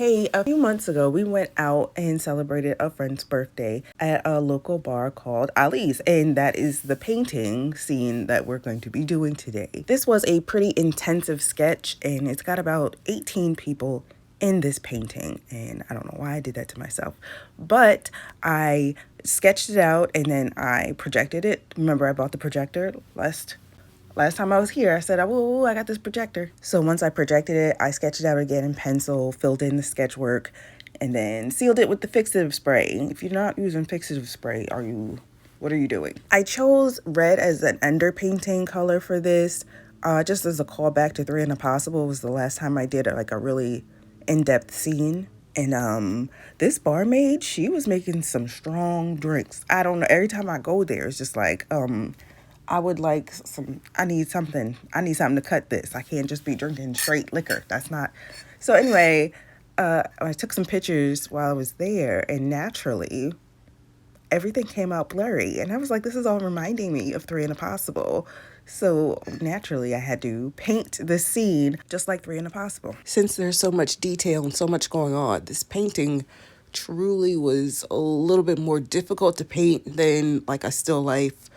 Hey, a few months ago, we went out and celebrated a friend's birthday at a local bar called Ali's, and that is the painting scene that we're going to be doing today. This was a pretty intensive sketch, and it's got about 18 people in this painting, and I don't know why I did that to myself, but I sketched it out and then I projected it. Remember, I bought the projector last time I was here. I said, oh, I got this projector. So once I projected it, I sketched it out again in pencil, filled in the sketch work, and then sealed it with the Fixative spray. If you're not using Fixative spray, what are you doing? I chose red as an underpainting color for this, just as a callback to 3 and Impossible. It was the last time I did like a really in-depth scene. And this barmaid, she was making some strong drinks. I don't know, every time I go there, it's just like, I need something to cut this. I can't just be drinking straight liquor. That's not. So anyway, I took some pictures while I was there, and naturally, everything came out blurry. And I was like, this is all reminding me of 3 and Impossible. So naturally, I had to paint the scene just like 3 and Impossible. Since there's so much detail and so much going on, this painting truly was a little bit more difficult to paint than like a still life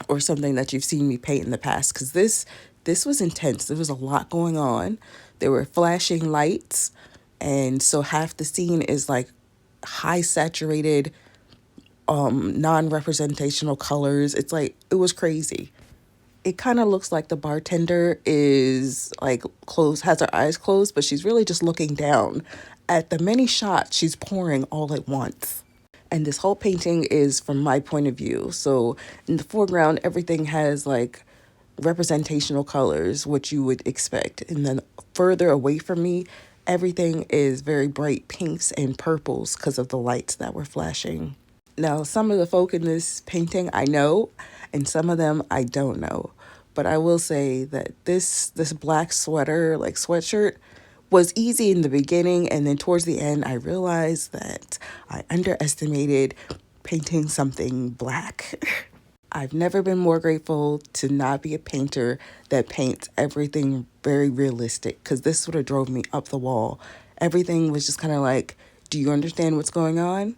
or something that you've seen me paint in the past, because this was intense. There was a lot going on. There were flashing lights, and so half the scene is like high saturated, non-representational colors. It's like, it was crazy. It kind of looks like the bartender is like has her eyes closed, but she's really just looking down at the many shots she's pouring all at once. And this whole painting is from my point of view. So in the foreground, everything has like representational colors, what you would expect. And then further away from me, everything is very bright pinks and purples because of the lights that were flashing. Now, some of the folk in this painting I know, and some of them I don't know. But I will say that this black sweater, like sweatshirt, was easy in the beginning, and then towards the end I realized that I underestimated painting something black. I've never been more grateful to not be a painter that paints everything very realistic, because this sort of drove me up the wall. Everything was just kind of like, do you understand what's going on?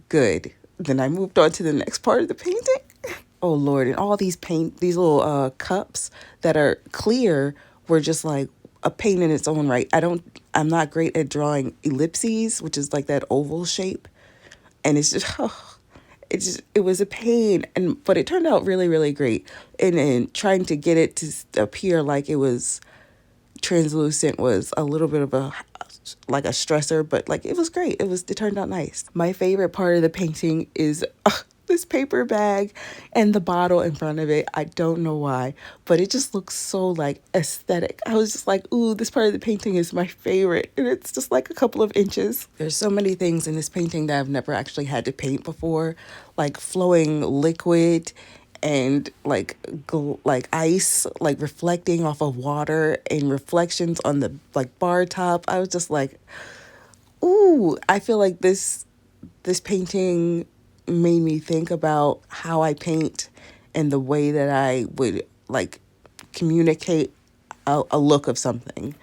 Good. Then I moved on to the next part of the painting. Oh Lord, and all these little cups that are clear were just like a pain in its own right. I'm not great at drawing ellipses, which is like that oval shape. And it's just, it was a pain. But it turned out really, really great. And trying to get it to appear like it was translucent was a little bit of a stressor, but like it was great. It turned out nice. My favorite part of the painting is this paper bag and the bottle in front of it. I don't know why, but it just looks so like aesthetic. I was just like, ooh, this part of the painting is my favorite. And it's just like a couple of inches. There's so many things in this painting that I've never actually had to paint before, like flowing liquid and like ice, like reflecting off of water and reflections on the like bar top. I was just like, ooh, I feel like this painting made me think about how I paint and the way that I would like communicate a look of something.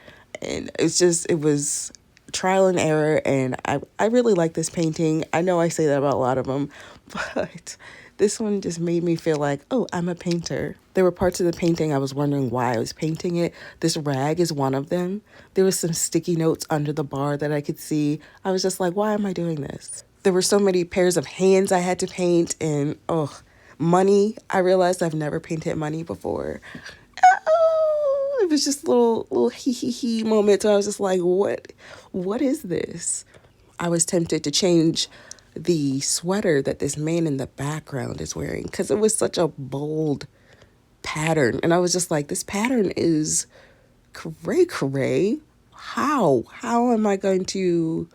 And it was trial and error, and I really like this painting. I know I say that about a lot of them, but this one just made me feel like, oh, I'm a painter. There were parts of the painting I was wondering why I was painting it. This rag is one of them. There was some sticky notes under the bar that I could see. I was just like, why am I doing this? There were so many pairs of hands I had to paint, and money. I realized I've never painted money before. Oh, it was just little hee moments where I was just like, what is this? I was tempted to change the sweater that this man in the background is wearing, because it was such a bold pattern. And I was just like, this pattern is cray. How am I going to...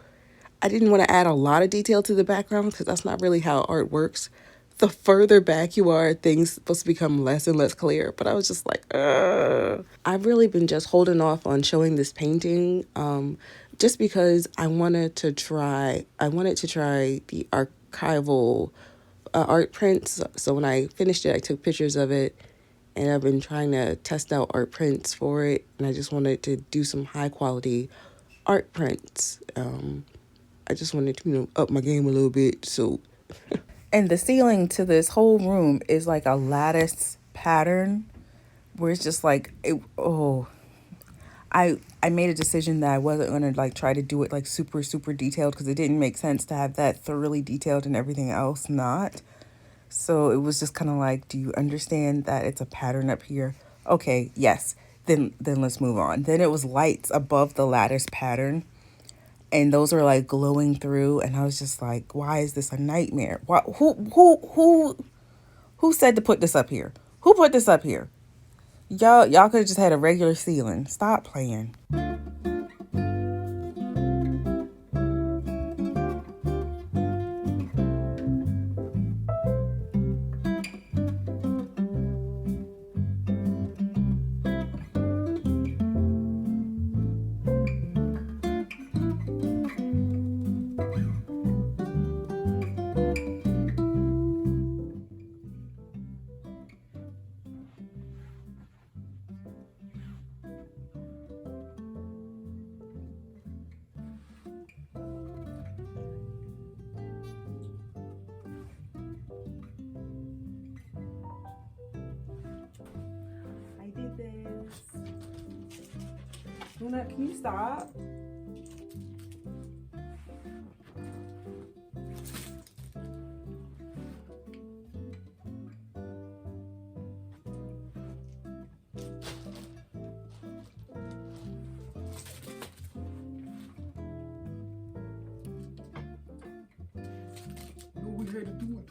I didn't want to add a lot of detail to the background, because that's not really how art works. The further back you are, things supposed to become less and less clear. But I was just like, I've really been just holding off on showing this painting, just because I wanted to try the archival art prints. So when I finished it, I took pictures of it, and I've been trying to test out art prints for it. And I just wanted to do some high quality art prints. I just wanted to, up my game a little bit. So, and the ceiling to this whole room is like a lattice pattern where it's just like it. Oh, I made a decision that I wasn't gonna like try to do it like super detailed because it didn't make sense to have that thoroughly detailed and everything else not. So it was just kind of like, do you understand that it's a pattern up here? Okay, yes. Then let's move on. Then it was lights above the lattice pattern, and those were like glowing through, and I was just like, why is this a nightmare? Why, who said to put this up here? Who put this up here? Y'all could have just had a regular ceiling. Stop playing. I did this. Luna, can you stop? No, we had to do it.